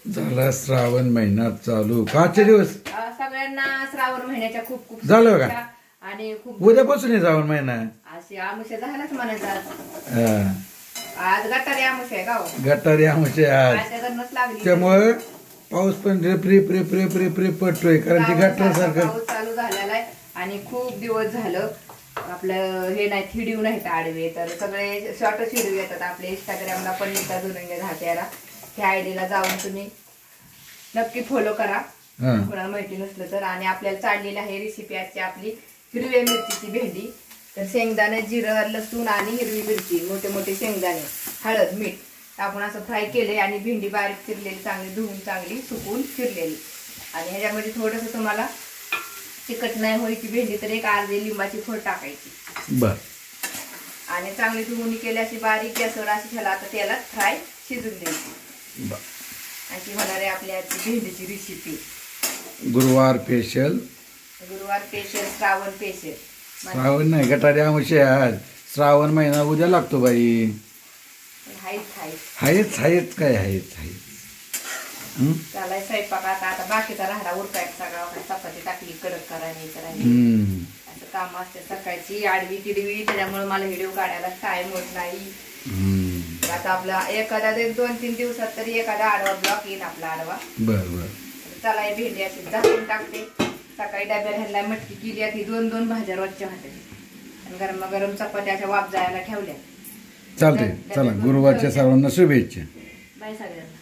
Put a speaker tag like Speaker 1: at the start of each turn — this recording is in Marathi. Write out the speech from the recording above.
Speaker 1: झाला श्रावण महिना चालू. काचे दिवस
Speaker 2: सगळ्यांना श्रावण महिन्याच्या खूप खूप
Speaker 1: झालं बघा.
Speaker 2: शुभेच्छा. आणि खूप
Speaker 1: उद्यापासून श्रावण महिना.
Speaker 2: अशी आमुष्या झालाच म्हणायचा.
Speaker 1: हा.
Speaker 2: आज गटारी आमुष्या आहे का हो?
Speaker 1: गटारी आमचे आज
Speaker 2: त्याच्याकडनंच लागली.
Speaker 1: त्यामुळे पाऊस पण रिप रिप रिप रिप रिप रिप पडतोय कारण ते गटारासारखं
Speaker 2: पाऊस चालू झालेला आहे आणि खूप दिवस झालं आपलं हे नाही व्हिडिओ नाहीत आडवे, तर सगळे शॉर्टच व्हिडिओ येतात आपल्या इंस्टाग्रामला पण नीता जुनंगे घाट्याला. त्या आयडीला जाऊन तुम्ही नक्की फॉलो करा कोणाला माहिती नसलं तर. आणि आपल्याला चाललेली आहे रेसिपी आजची आपली हिरव्या मिरचीची भेंडी. तर शेंगदाणे, जिरं, लसूण आणि हिरवी मिरची, मोठे मोठे शेंगदाणे, हळद, मीठ आपण असं फ्राय केले आणि भेंडी बारीक चिरलेली, चांगली धुवून चांगली सुकून चिरलेली. आणि ह्याच्यामध्ये थोडंसं तुम्हाला तिखट नाही व्हायची भेंडी तर एक अर्धी लिंबाची फोड टाकायची.
Speaker 1: बर.
Speaker 2: आणि चांगली धुवून केली अशी बारीक गॅसवर अशी त्याला आता तेलात फ्राय शिजून द्यायची. अशी होणार आहे आपली आजची भेंडीची रेसिपी.
Speaker 1: गुरुवार स्पेशल.
Speaker 2: गुरुवार स्पेशल, श्रावण स्पेशल.
Speaker 1: श्रावण नाही, गटारी आमचे आज. श्रावण महिना उद्या लागतो बाई. हायच हायच काय हायच हायच.
Speaker 2: चालाय स्वयंपाक आता बाकीचा राहडा उरकायचा सगळा. चपाती टाकली, कडक करायला करायची, असं काम असते सकाळची आडवी तिडवी. त्याच्यामुळे मला व्हिडिओ काढायला टाइम होत नाही. आता आपला एखादा 2-3 दिवसात तरी एखादा आडवा ब्लॉक येईल आपला आडवा.
Speaker 1: बर.
Speaker 2: चला भेंडी अशी झाकून टाकते. सकाळी डब्याला ह्याला मटकी केली आहे, 2-2 भाज्या रोजच्या होत्या आणि गरम चपात्या अशा वाफ जायला ठेवल्या.
Speaker 1: चालतंय. चला, गुरुवारच्या सर्वांना शुभेच्छा.
Speaker 2: बाय सगळ्यांना.